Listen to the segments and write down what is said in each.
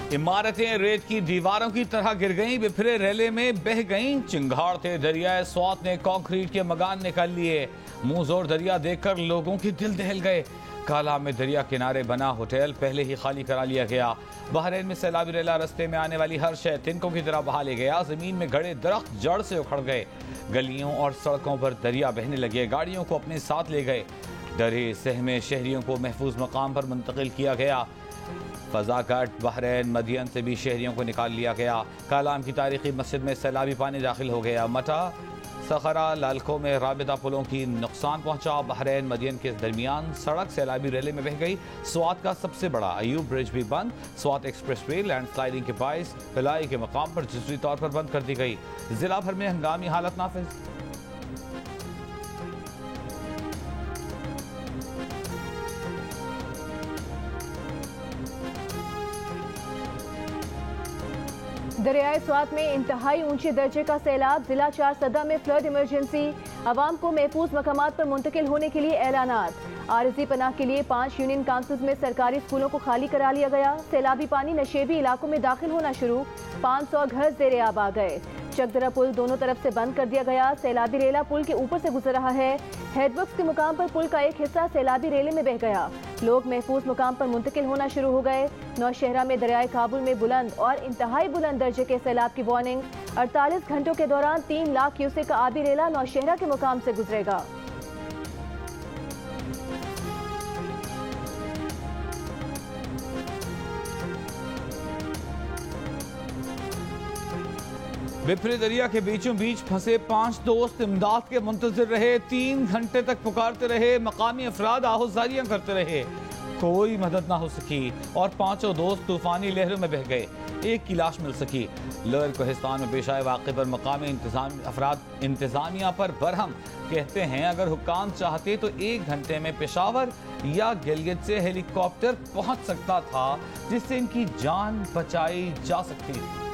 इमारतें रेत की दीवारों की तरह गिर गईं, बिफरे रेले में बह गईं। चिंगाड़ते दरियाए स्वात ने कंक्रीट के मकान निकाल लिए। मुंह जोर दरिया देखकर लोगों के दिल दहल गए। काला में दरिया किनारे बना होटल पहले ही खाली करा लिया गया। बहरीन में सैलाबी रेला रास्ते में आने वाली हर शय तिनकों की तरह बहा ले गया। जमीन में गड़े दरख्त जड़ से उखड़ गए। गलियों और सड़कों पर दरिया बहने लगे। गाड़ियों को अपने साथ ले गए। डरे सहमे शहरियों को महफूज मकाम पर मुंतकिल किया गया। फजाकट बहरीन मदियन से भी शहरियों को निकाल लिया गया। कालाम की तारीखी मस्जिद में सैलाबी पानी दाखिल हो गया। मटा सखरा लालको में राबिता पुलों की नुकसान पहुंचा। बहरीन मदियन के दरमियान सड़क सैलाबी रेले में बह गई। स्वात का सबसे बड़ा अयूब ब्रिज भी बंद। Swat express way land sliding के बायस पिलाई के मकाम पर जुज़वी तौर पर बंद कर दी गई। जिला भर में हंगामी हालत नाफिज। दरियाए स्वात में इंतहाई ऊंचे दर्जे का सैलाब। जिला 4 सदा में फ्लड इमरजेंसी। आवाम को महफूज मकामात पर मुंतकिल होने के लिए ऐलानात। आरजी पनाह के लिए 5 यूनियन काउंसिल्स में सरकारी स्कूलों को खाली करा लिया गया। सैलाबी पानी नशेबी इलाकों में दाखिल होना शुरू। 500 घर ज़ेरे आब आ गए। चकदरा पुल दोनों तरफ से बंद कर दिया गया। सैलाबी रेला पुल के ऊपर से गुजर रहा है। हेडवर्क्स के मुकाम पर पुल का एक हिस्सा सैलाबी रेले में बह गया। लोग महफूज मुकाम पर मुंतकिल होना शुरू हो गए। नौशहरा में दरियाए काबुल में बुलंद और इंतहाई बुलंद दर्जे के सैलाब की वार्निंग। 48 घंटों के दौरान 3 लाख क्यूसेक का आबी रेला नौशहरा के मुकाम से गुजरेगा। बिफरे दरिया के बीचों बीच फंसे 5 दोस्त इमदाद के मुंतजिर रहे। 3 घंटे तक पुकारते रहे। मकामी अफराद आहुजारियां करते रहे। कोई मदद ना हो सकी और 5 दोस्त तूफानी लहरों में बह गए। एक की लाश मिल सकी। लोअर कोहिस्तान में पेश आए वाक़े पर मकामी अफराद इंतजामिया पर बरहम। कहते हैं अगर हुक्काम चाहते तो 1 घंटे में पेशावर या गिलगित से हेलीकॉप्टर पहुंच सकता था, जिससे इनकी जान बचाई जा सकती थी।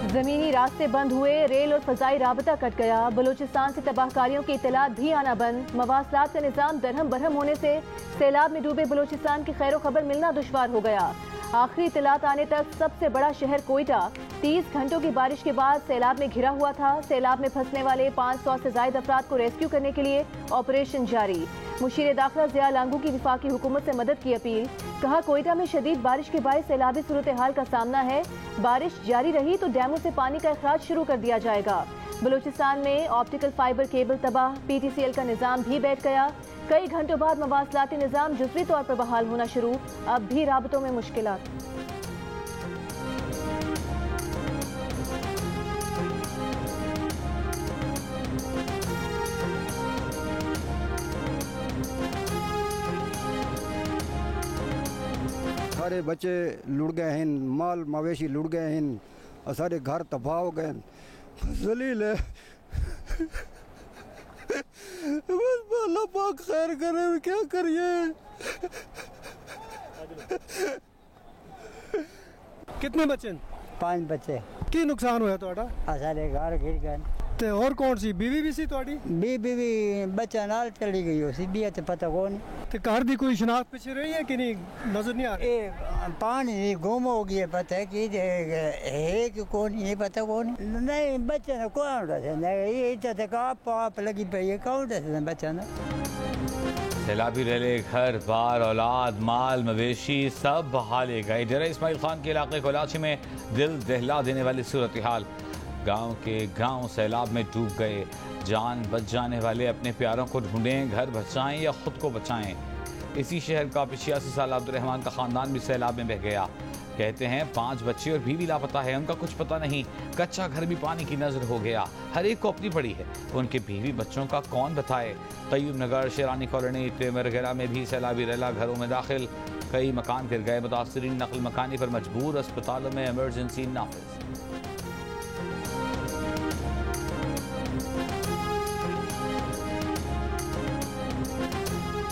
जमीनी रास्ते बंद हुए। रेल और फजाई राबता कट गया। बलूचिस्तान से तबाहकारियों की इतलात भी आना बंद। मवासलात का निज़ाम दरहम बरहम होने से सैलाब में डूबे बलूचिस्तान की खैर खबर मिलना दुश्वार हो गया। आखिरी इतलात आने तक सबसे बड़ा शहर कोयटा 30 घंटों की बारिश के बाद सैलाब में घिरा हुआ था। सैलाब में फंसने वाले 500 से ज्यादा अफराद को रेस्क्यू करने के लिए ऑपरेशन जारी। मुशीर दाखिला ज़िया लांगू की वफाकी हुकूमत से मदद की अपील। कहा कोयटा में शदीद बारिश के बायस सैलाबी सूरत हाल का सामना है। बारिश जारी रही तो डैमों से पानी का अखराज शुरू कर दिया जाएगा। बलूचिस्तान में ऑप्टिकल फाइबर केबल तबाह। PTCL का निज़ाम भी बैठ गया। कई घंटों बाद मवासलाती निज़ाम जुज़वी तौर पर बहाल होना शुरू। अब भी राबतों में मुश्किलात। सारे बच्चे लुढ़ गए हैं, माल मवेशी लुढ़ गए हैं और सारे घर तबाह हो गए। जलील है। बस अल्लाह पाक खैर करे, क्या करिए। कितने बच्चे? 5 बच्चे। की नुकसान होया ਤੁਹਾਡਾ? सारे घर गिर गए। ते और कौन सी बीवी भी सी ਤੁਹਾਡੀ? बीवी भी बच्चा नाल चली गई हो सी भी तो पता कौन। ते घर दी कोई शनाख्त पीछे रही है कि नहीं, नजर नहीं आ रही? ए पानी गुम हो गया, पता है कि है कि कौन, ये पता कौन नहीं। बच्चा ने कौन नहीं, ये तो आप लगी पई है, कौन दस बच्चा ने। सैलाबी रेले घर बार औलाद माल मवेशी सब बहा ले गए। डेरा इस्माइल खान के इलाके कोलाची में दिल दहला देने वाली सूरत हाल। गांव के गांव सैलाब में डूब गए। जान बच जाने वाले अपने प्यारों को ढूंढें, घर बचाएं या खुद को बचाएं। इसी शहर का 86 साल अब्दुर्रहमान का खानदान भी सैलाब में बह गया। कहते हैं 5 बच्चे और बीवी लापता है, उनका कुछ पता नहीं। कच्चा घर भी पानी की नजर हो गया। हर एक को अपनी पड़ी है, उनके बीवी बच्चों का कौन बताए। तय्यूब नगर, शेरानी कॉलोनी, तेमरगरा में भी सैलाबी रेला घरों में दाखिल। कई मकान गिर गए। मुतासरीन नकल मकानी पर मजबूर। अस्पतालों में इमरजेंसी नाफिज।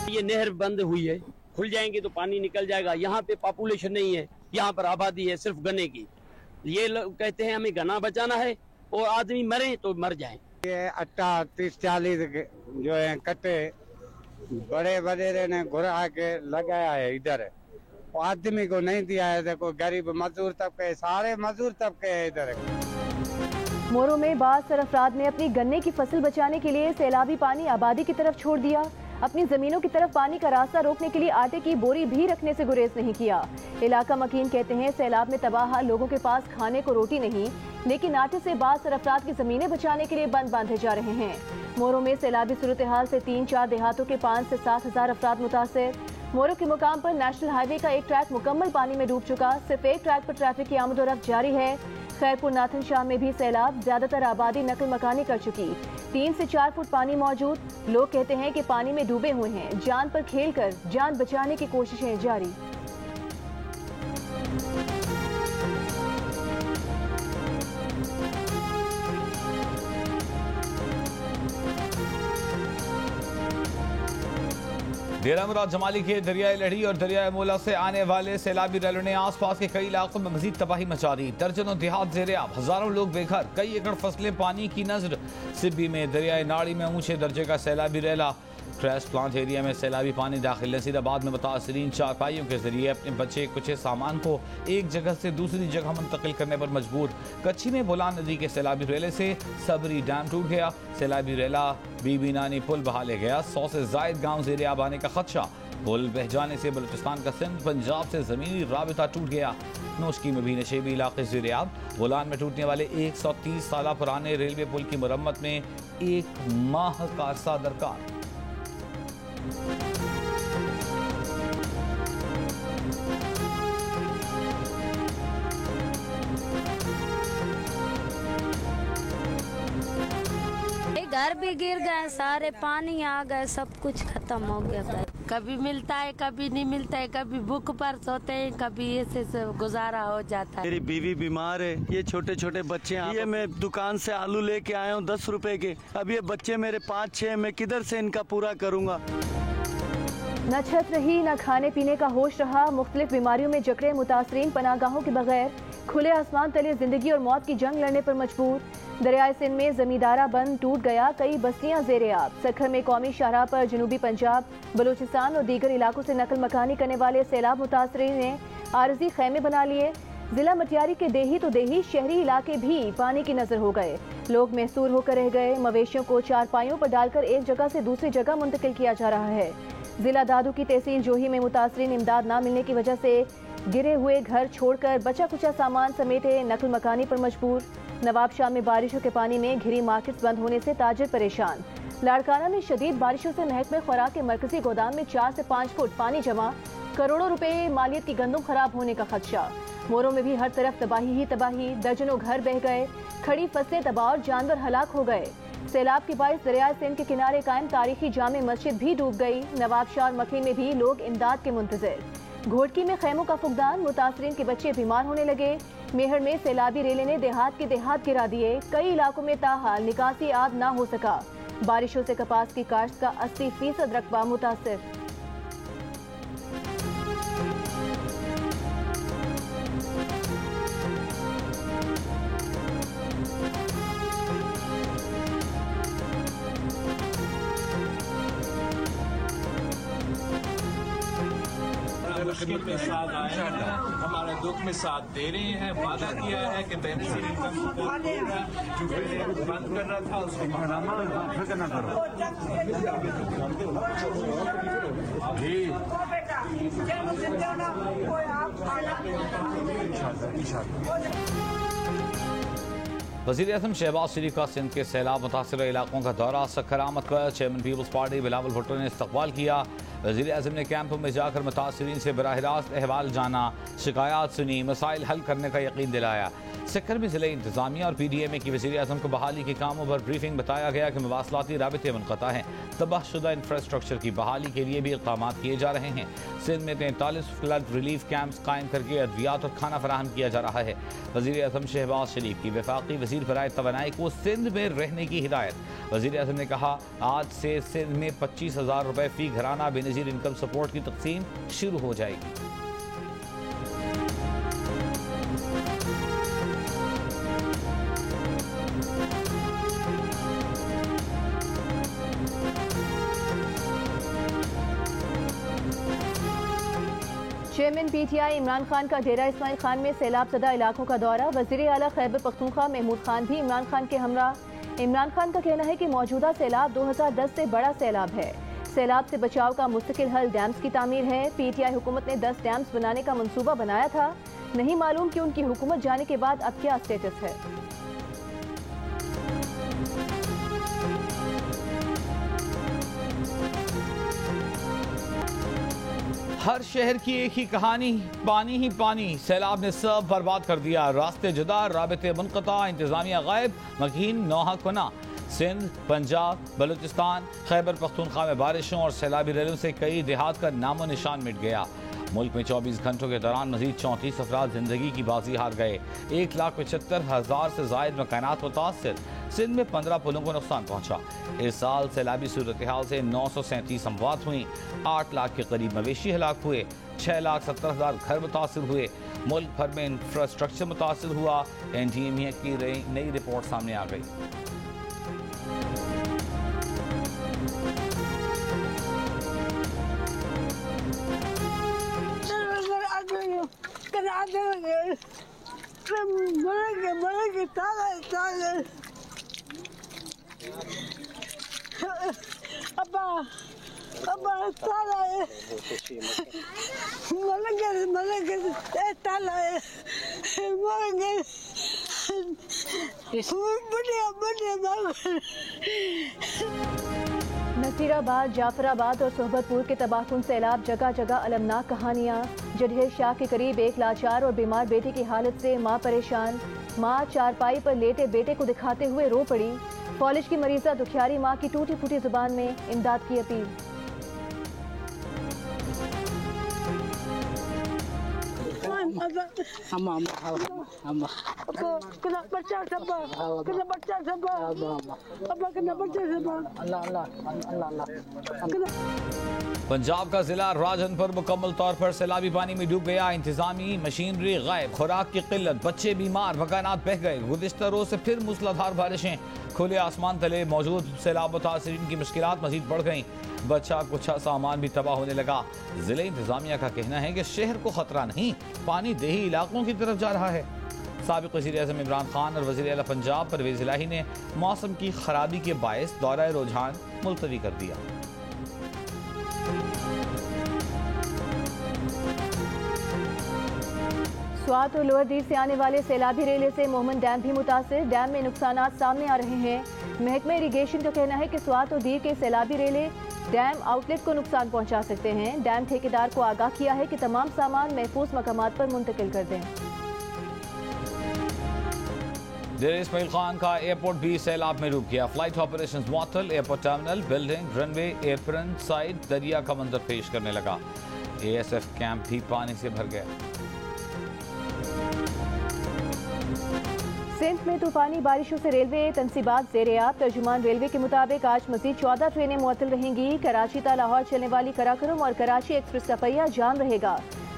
ये नहर बंद हुई है, खुल जाएंगे तो पानी निकल जाएगा। यहाँ पे पॉपुलेशन नहीं है, यहाँ पर आबादी है सिर्फ गन्ने की। ये लोग कहते हैं हमें गन्ना बचाना है और आदमी मरे तो मर जाएं। ये 38-40 जो है कट्टे बड़े बड़े ने घुरा के लगाया है इधर, आदमी को नहीं दिया है। देखो गरीब मजदूर तबके, सारे मजदूर तबके है इधर। मोरो में बास अफराद ने अपनी गन्ने की फसल बचाने के लिए सैलाबी पानी आबादी की तरफ छोड़ दिया। अपनी जमीनों की तरफ पानी का रास्ता रोकने के लिए आटे की बोरी भी रखने से गुरेज नहीं किया। इलाका मकीन कहते हैं सैलाब में तबाह लोगों के पास खाने को रोटी नहीं, लेकिन आटे से बास अफराद की जमीनें बचाने के लिए बंद बांधे जा रहे हैं। मोरो में सैलाबी सूरत हाल से 3-4 देहातों के 5 से 7 हजार अफराद मुतासिर। मोरो के मुकाम पर नेशनल हाईवे का एक ट्रैक मुकम्मल पानी में डूब चुका। सिर्फ एक ट्रैक पर ट्रैफिक की आमदोरफ्त जारी है। खैरपुर नाथन शाह में भी सैलाब, ज्यादातर आबादी नकल मकानी कर चुकी। 3 से 4 फुट पानी मौजूद। लोग कहते हैं कि पानी में डूबे हुए हैं, जान पर खेलकर जान बचाने की कोशिशें जारी। डेरा मुराद जमाली के दरियाई लड़ी और दरियाई मोला से आने वाले सैलाबी रैलों ने आसपास के कई इलाकों में मजीद तबाही मचा दी। दर्जनों देहात ज़ेर-ए-आब, हजारों लोग बेघर, कई एकड़ फसलें पानी की नजर। सिब्बी में दरियाई नाड़ी में ऊंचे दर्जे का सैलाबी रैला। क्रैश प्लांट एरिया में सैलाबी पानी दाखिल। नसीराबाद में मुतासरीन चारपाइयों के जरिए अपने बचे कुछ सामान को एक जगह से दूसरी जगह मुंतकिल करने पर मजबूर। कच्ची में बोलान नदी के सैलाबी रेले से सबरी डैम टूट गया। सैलाबी रेला बीबी नानी पुल बहा ले गया। 100 से जायद गाँव ज़ेर आब आने का खदशा। पुल बह जाने से बलूचिस्तान का सिंध पंजाब से जमीनी राबिता टूट गया। नोशकी में भी नशेबी इलाके ज़ेर आब। बोलान में टूटने वाले 130 साल पुराने रेलवे पुल की मरम्मत में 1 माह का अरसा दरकार। घर भी गिर गए, सारे पानी आ गए, सब कुछ खत्म हो गया। कभी मिलता है, कभी नहीं मिलता है, कभी भूख पर सोते हैं, कभी ऐसे से गुजारा हो जाता है। मेरी बीवी बीमार है, ये छोटे छोटे बच्चे हैं। ये मैं दुकान से आलू लेके आया हूँ 10 रुपए के। अब ये बच्चे मेरे 5-6, मैं किधर से इनका पूरा करूँगा। न छत रही, न खाने पीने का होश रहा। मुख्तलिफ बीमारियों में जकड़े मुतासरीन पनागाहों के बगैर खुले आसमान तले जिंदगी और मौत की जंग लड़ने पर मजबूर। दरियाए सिंध में जमींदारा बंद टूट गया, कई बस्तियां ज़ेर आब। सखर में कौमी शाहराह पर जनूबी पंजाब, बलूचिस्तान और दीगर इलाकों से नकल मकानी करने वाले सैलाब मुतासरीन ने आरजी खैमे बना लिए। जिला मटियारी के देही तो देही, शहरी इलाके भी पानी की नजर हो गए। लोग महसूर होकर रह गए। मवेशियों को चारपाइयों पर डालकर एक जगह से दूसरी जगह मुंतकिल किया जा रहा है। जिला दादू की तहसील जोही में मुतासरीन इमदाद न मिलने की वजह से गिरे हुए घर छोड़कर बचा कुचा सामान समेटे नकल मकानी पर मजबूर। नवाबशाह में बारिशों के पानी में घिरी मार्केट्स बंद होने से ताजिर परेशान। लाड़काना में शदीद बारिशों से महकमे खुराक के मरकजी गोदाम में 4 से 5 फुट पानी जमा, करोड़ों रुपए मालियत की गंदम खराब होने का खदशा। मोरों में भी हर तरफ तबाही ही तबाही, दर्जनों घर बह गए, खड़ी फसलें तबाह और जानवर हलाक हो गए। सैलाब के बायस दरियाए सिंध के किनारे कायम तारीखी जामे मस्जिद भी डूब गई। नवाबशाह और मखी में भी लोग इमदाद के मुंतजर। घोटकी में खैमों का फुकदान, मुतासरीन के बच्चे बीमार होने लगे। मेहर में सैलाबी रेले ने देहात के देहात गिरा दिए। कई इलाकों में ताहाल निकासी आब ना हो सका। बारिशों से कपास की काश्त का 80% रकबा मुतासिर। मुश्किल में साथ आए हैं, हमारे दुख में साथ दे रहे हैं। वादा किया है कि बेनिफिशियरी इनकम सपोर्ट होगा, जो पहले बंद कर रहा था उसको वज़ीर आज़म शहबाज शरीफ का सिंध के सैलाब मुतासर इलाकों का दौरा। सखर आमद पर चेयरमैन पीपल्स पार्टी बिलावल भुट्टो ने इस्तकबाल किया। वज़ीर आज़म ने कैंपों में जाकर मुतासरीन से बराह रास्त अहवाल जाना, शिकायत सुनी, मसाइल हल करने का यकीन दिलाया। सिक्कर में ज़िले इंतज़ामिया और PDMA की वज़ीर आज़म को बहाली के कामों पर ब्रीफिंग। बताया गया कि मवासलाती राबिते मुनक़ता हैं। तबाहशुदा इंफ्रास्ट्रक्चर की बहाली के लिए भी इक़दाम किए जा रहे हैं। सिंध में 43 फ्लड रिलीफ कैंप्स कायम करके अद्वियात और खाना फराहम किया जा रहा है। वज़ीर आज़म शहबाज शरीफ की वफाकी वज़ीर बराए तवानाई को सिंध में रहने की हिदायत। वज़ीर आज़म ने कहा, आज से सिंध में 25,000 रुपये फ़ी घराना बेनज़ीर इनकम सपोर्ट की तक़सीम शुरू हो जाएगी। चेयरमैन PTI इमरान खान का डेरा इस्माइल खान में सैलाब ज़दा इलाकों का दौरा। वज़ीर आला खैबर पख्तूनख्वा महमूद खान भी इमरान खान के हमरा। इमरान खान का कहना है कि मौजूदा सैलाब 2010 से बड़ा सैलाब है। सैलाब से बचाव का मुस्तकिल हल डैम्स की तामीर है। PTI हुकूमत ने 10 डैम्स बनाने का मंसूबा बनाया था। नहीं मालूम कि उनकी हुकूमत जाने के बाद अब क्या स्टेटस है। हर शहर की एक ही कहानी, पानी ही पानी। सैलाब ने सब बर्बाद कर दिया। रास्ते जुदा, राबते मुनक़ता, इंतजामिया गायब, मकीन नौहा कुना। सिंध, पंजाब, बलूचिस्तान, खैबर पख्तूनख्वा में बारिशों और सैलाबी रैलों से कई देहात का नामो निशान मिट गया। मुल्क में 24 घंटों के दौरान मजीद 34 अफराद जिंदगी की बाजी हार गए। 1,75,000 से जायद मकानात मुतासर। सिंध में 15 पुलों को नुकसान पहुंचा। इस साल सैलाबी सूरत हाल से 937 अमवात हुई। 8 लाख के करीब मवेशी हलाक हुए। 6,70,000 घर मुतासर हुए। मुल्क भर में इंफ्रास्ट्रक्चर मुतासर हुआ। NDMA की नई रिपोर्ट सामने आ गई। नसीराबाद, जाफराबाद और सोहबतपुर के तबाहकुन सैलाब, जगह जगह अलमनाक कहानियाँ। जडेर शाह के करीब एक लाचार और बीमार बेटे की हालत से माँ परेशान। माँ चारपाई पर लेटे बेटे को दिखाते हुए रो पड़ी। फॉलिज की मरीजा दुखियारी माँ की टूटी फूटी जुबान में इमदाद की अपील। पंजाब का जिला राजनपुर मुकम्मल तौर पर सैलाबी पानी में डूब गया। इंतजामी मशीनरी गायब, खुराक की किल्लत, बच्चे बीमार, मकानात बह गए। गुज़िश्ता रोज से फिर मूसलाधार बारिशें। खुले आसमान तले मौजूद सैलाब मुतासरीन की मुश्किलात मजीद बढ़ गईं। बच्चा कुछ सामान भी तबाह होने लगा। जिले इंतजामिया का कहना है कि शहर को खतरा नहीं, पानी देही इलाकों की तरफ जा रहा है। साबिक वज़ीर-ए-आज़म इमरान खान और वज़ीर आला पंजाब परवेज़ इलाही ने मौसम की खराबी के बायस दौरा रुझान मुलतवी कर दिया। स्वात और लोअर दीव से आने वाले सैलाबी रेले से मोहम्मद डैम भी मुतासिर। डैम में नुकसानात सामने आ रहे हैं। महकमा इरिगेशन का कहना है कि स्वात और दीव के सैलाबी रेले डैम आउटलेट को नुकसान पहुंचा सकते हैं। डैम ठेकेदार को आगाह किया है कि तमाम सामान महफूज मकामात पर मुंतकिल कर दें। डेरा इस्माइल खान का एयरपोर्ट भी सैलाब में डूब गया। फ्लाइट ऑपरेशन मुअत्तल, एयरपोर्ट टर्मिनल, बिल्डिंग, रनवे, एयरफ्रंट साइड दरिया का मंजर पेश करने लगा। ASF कैंप भी पानी से भर गया। सिंध में तूफानी बारिशों से रेलवे तनसीबात ज़ेर-ए-आब। तर्जुमान रेलवे के मुताबिक आज मज़ीद 14 ट्रेनें मुअत्तल रहेंगी। कराची ता लाहौर चलने वाली कराकोरम और कराची एक्सप्रेस का पहिया जाम रहेगा।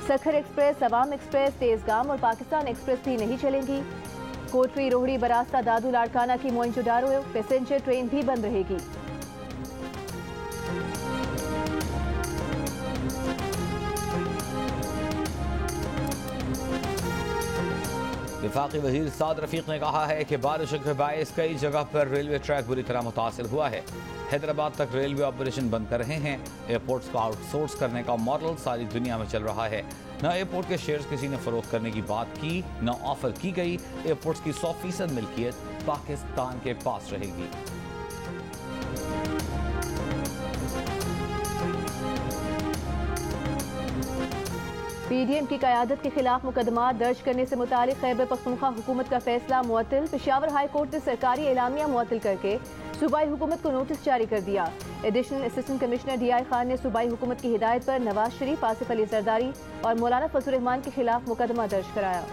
सखर एक्सप्रेस, अवाम एक्सप्रेस, तेजगाम और पाकिस्तान एक्सप्रेस भी नहीं चलेंगी। कोटरी, रोहड़ी, बरास्ता, दादू, लाड़काना की मोइंजोदारो पैसेंजर ट्रेन भी बंद रहेगी। वफाकी वज़ीर साद रफीक ने कहा है कि बारिशों के बायस कई जगह पर रेलवे ट्रैक बुरी तरह मुतासिर हुआ है। हैदराबाद तक रेलवे ऑपरेशन बंद कर रहे हैं। एयरपोर्ट्स को आउटसोर्स करने का मॉडल सारी दुनिया में चल रहा है। न एयरपोर्ट के शेयर्स किसी ने फरोख्त करने की बात की, न ऑफर की गई। एयरपोर्ट्स की 100% मिल्कियत पाकिस्तान के पास रहेगी। PDM की क़यादत के खिलाफ मुकदमा दर्ज करने से मुतालिक खैबर पख्तूनख्वा हुकूमत का फैसला मुअत्तल। पेशावर हाई कोर्ट ने सरकारी एलामिया मुअत्तल करके सूबाई हुकूमत को नोटिस जारी कर दिया। Additional assistant commissioner DI Khan ने सूबाई हुकूमत की हिदायत पर नवाज शरीफ, आसिफ अली जरदारी और मौलाना फजल रहमान के खिलाफ मुकदमा दर्ज कराया।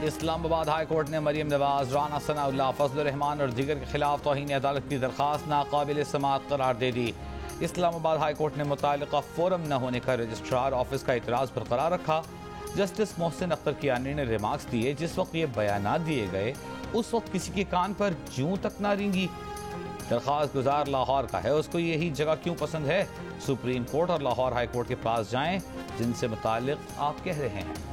इस्लामाबाद हाई कोर्ट ने मरियम नवाज, राना सनाउल्लाह, फजल रहमान और दीगर के खिलाफ तौहीन अदालत की दरखास्त नाकाबिल समाअत करार दे दी। इस्लामाबाद हाई कोर्ट ने मुतालिका फोरम न होने का रजिस्ट्रार ऑफिस का इतराज़ बरकरार रखा। जस्टिस मोहसिन अख्तर कियानी ने रिमार्क्स दिए, जिस वक्त ये बयानात दिए गए उस वक्त किसी के कान पर जूं तक ना रेंगी। दरख्वास्त गुजार लाहौर का है, उसको यही जगह क्यों पसंद है? सुप्रीम कोर्ट और लाहौर हाई कोर्ट के पास जाएं, जिनसे मुताल्लिक आप कह रहे हैं।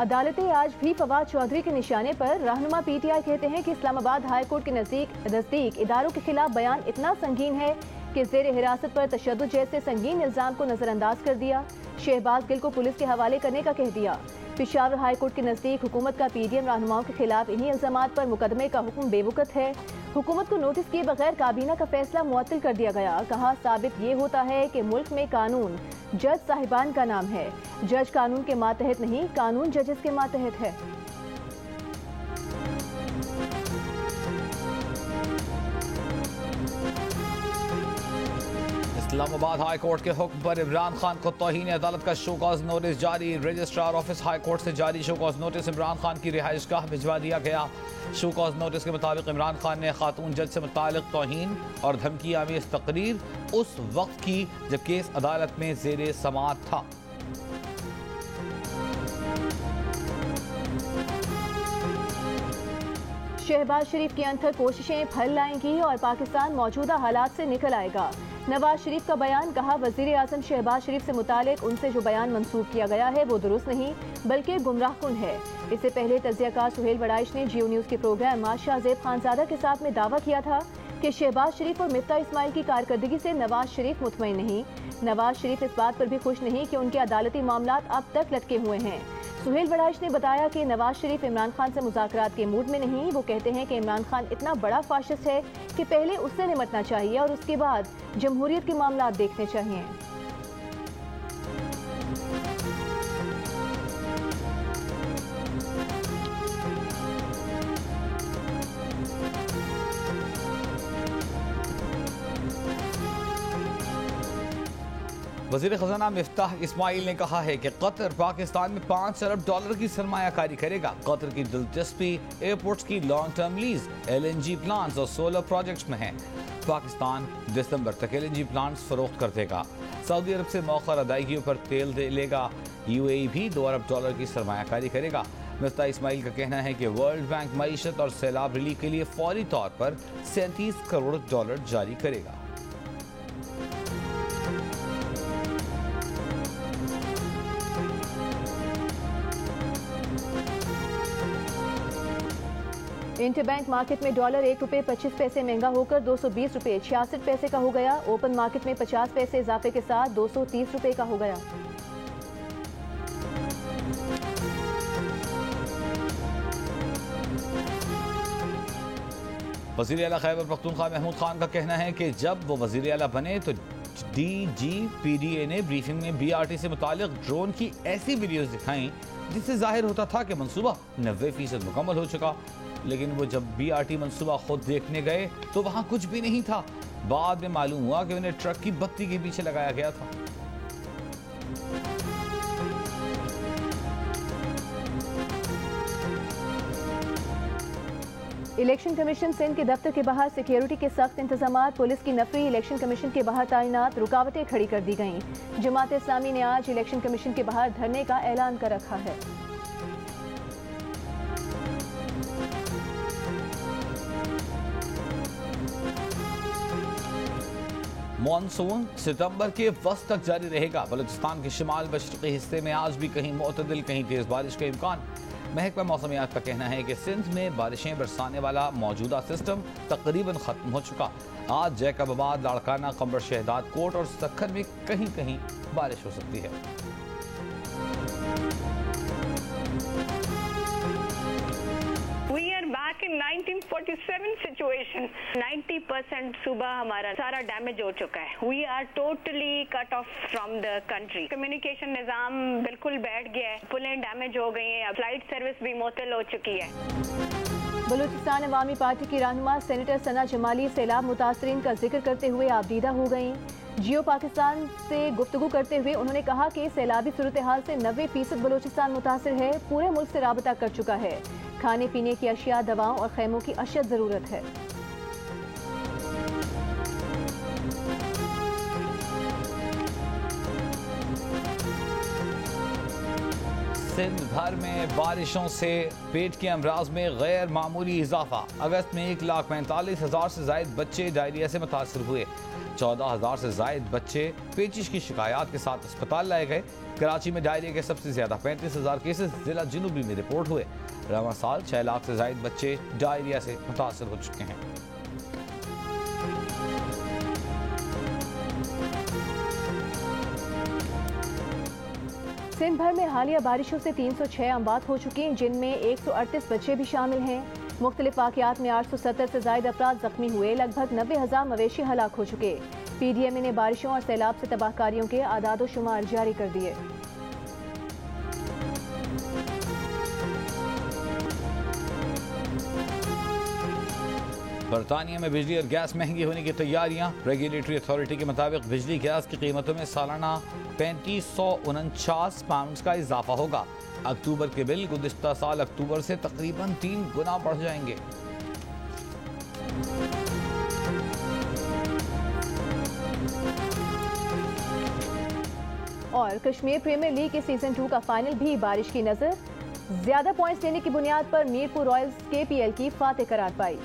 अदालतें आज भी फवाद चौधरी के निशाने पर। रहनुमा पीटीआई कहते हैं कि इस्लामाबाद हाई कोर्ट के नजदीक इदारों के खिलाफ बयान इतना संगीन है कि जेर हिरासत पर तशद्दुद जैसे संगीन इल्जाम को नजरअंदाज कर दिया। शहबाज गिल को पुलिस के हवाले करने का कह दिया। पेशावर हाई कोर्ट के नजदीक हुकूमत का पीडीएम रहनुमाओं के खिलाफ इन्हीं इल्जामात पर मुकदमे का हुक्म बेवकूफ़ है। हुकूमत को नोटिस किए बगैर काबीना का फैसला मुअत्तल कर दिया गया। कहा, साबित ये होता है कि मुल्क में कानून जज साहिबान का नाम है। जज कानून के मातहत नहीं, कानून जजेस के मातहत है। इस्लामाबाद हाई कोर्ट के हुक्म पर इमरान खान को तौहीन अदालत का शोकॉज नोटिस जारी। रजिस्ट्रार ऑफिस हाई कोर्ट से जारी शोकॉज नोटिस इमरान खान की रिहाइश गाह भिजवा दिया गया। शोकॉज नोटिस के मुताबिक इमरान खान ने खातून जज से मुतालिक तौहीन और धमकी आमेज तकरीर उस वक्त की जब केस अदालत में जेरे समाअत था। शहबाज शरीफ की अनथक कोशिशें फल लाएंगी और पाकिस्तान मौजूदा हालात से निकल आएगा। नवाज शरीफ का बयान। कहा, वजीर आजम शहबाज शरीफ से मुतालिक उनसे जो बयान मंसूब किया गया है वो दुरुस्त नहीं बल्कि गुमराहकुन है। इससे पहले तजियाकार सुहेल वड़ाइश ने जियो न्यूज़ के प्रोग्राम माशाह ज़ेब खानजादा के साथ में दावा किया था कि शहबाज शरीफ और मिफ्ता इस्माइल की कारकर्दगी से नवाज शरीफ मुतमईन नहीं। नवाज शरीफ इस बात पर भी खुश नहीं कि उनके अदालती मामलात अब तक लटके हुए हैं। सुहेल वड़ाइश ने बताया कि नवाज शरीफ इमरान खान से मुज़ाकरात के मूड में नहीं। वो कहते हैं कि इमरान खान इतना बड़ा फाशिस्ट है कि पहले उससे निपटना चाहिए और उसके बाद जमहूरियत के मामलात देखने चाहिए। वज़ीर ख़ज़ाना मिफ्ताह इस्माइल ने कहा है कि कतर पाकिस्तान में $5 अरब की सरमायाकारी करेगा। कतर की दिलचस्पी एयरपोर्ट्स की long term lease, LNG plants और सोलर प्रोजेक्ट्स में है। पाकिस्तान दिसंबर तक LNG प्लांट्स फरोख्त कर देगा। सऊदी अरब से मौखर अदायगियों पर तेल लेगा। UAE भी $2 अरब की सरमायाकारी करेगा। मिफ्ताह इस्माइल का कहना है कि वर्ल्ड बैंक मईशत और सैलाब रिलीफ के लिए फौरी तौर पर $37 करोड़ जारी करेगा। इंटरबैंक मार्केट में डॉलर $1.25 महंगा होकर $220.66 का हो गया। ओपन मार्केट में 50 पैसे इजाफे के साथ $230 का हो गया। वज़ीर आला खैबर पख्तूनख्वा महमूद खान का कहना है कि जब वो वज़ीर आला बने तो DGPDA ने ब्रीफिंग में BRT से मुतालिक ड्रोन की ऐसी वीडियोस दिखाई जिससे जाहिर होता था कि मंसूबा 90% मुकम्मल हो चुका। लेकिन वो जब BRT मंसूबा खुद देखने गए तो वहाँ कुछ भी नहीं था। बाद में मालूम हुआ कि उन्हें ट्रक की बत्ती के पीछे लगाया गया था। इलेक्शन कमीशन सिंध के दफ्तर के बाहर सिक्योरिटी के सख्त इंतजाम। पुलिस की नफरी इलेक्शन कमीशन के बाहर तैनात। रुकावटें खड़ी कर दी गईं। जमात इस्लामी ने आज इलेक्शन कमीशन के बाहर धरने का ऐलान कर रखा है। मॉनसून सितंबर के वस्त तक जारी रहेगा। बलूचिस्तान के शिमाल मशरक़ी हिस्से में आज भी कहीं मुतदिल कहीं तेज बारिश का इम्कान। महकमा मौसमियात का कहना है कि सिंध में बारिशें बरसाने वाला मौजूदा सिस्टम तकरीबन खत्म हो चुका। आज जैकबाबाद, लाड़काना, कमर शहदाद कोट और सक्खर में कहीं कहीं बारिश हो सकती है। We are back in 1947 situation. 90% सुबह हमारा सारा डैमेज हो चुका है। We are totally cut off from the country. Communication निज़ाम बिल्कुल बैठ गया है। पुलें डैमेज हो गई हैं। फ्लाइट सर्विस भी मुअत्तल हो चुकी है। बलूचिस्तान अवामी पार्टी की रहनुमा सेनेटर सना जमाली सैलाब मुतासरीन का जिक्र करते हुए आबदीदा हो गईं। जियो पाकिस्तान से गुफ्तगू करते हुए उन्होंने कहा कि सैलाबी सूरत हाल से 90% बलूचिस्तान मुतासर है। पूरे मुल्क से राबता कर चुका है। खाने पीने की अशिया, दवाओं और खैमों की अशद ज़रूरत है। सिंध भर में बारिशों से पेट के अमराज में गैर मामूली इजाफा। अगस्त में 1,45,000 से जायद बच्चे डायरिया से मुतासर हुए। 14,000 से जायद बच्चे पेचिश की शिकायत के साथ अस्पताल लाए गए। कराची में डायरिया के सबसे ज्यादा 35,000 केसेस जिला जनूबी में रिपोर्ट हुए। रवां साल 6 लाख से जायद बच्चे डायरिया से मुतासर हो चुके हैं। सिंध भर में हालिया बारिशों से 306 अमवात हो चुकी हैं, जिनमें 138 बच्चे भी शामिल हैं। मुख्तलिफ वाक़यात में 870 से जायद अफराद जख्मी हुए। लगभग 90,000 मवेशी हलाक हो चुके। PDMA ने बारिशों और सैलाब से तबाहकारियों के आदाद शुमार जारी कर दिए। बरतानिया में बिजली और गैस महंगी होने की तैयारियां। रेगुलेटरी अथॉरिटी के मुताबिक बिजली गैस की कीमतों में सालाना 3549 पाउंड का इजाफा होगा। अक्टूबर के बिल गुज़िश्ता साल अक्टूबर से तकरीबन 3 गुना बढ़ जाएंगे। और कश्मीर प्रीमियर लीग के सीजन 2 का फाइनल भी बारिश की नजर। ज्यादा पॉइंट्स लेने की बुनियाद पर मीरपुर रॉयल्स KPL की फातेह करार पाई।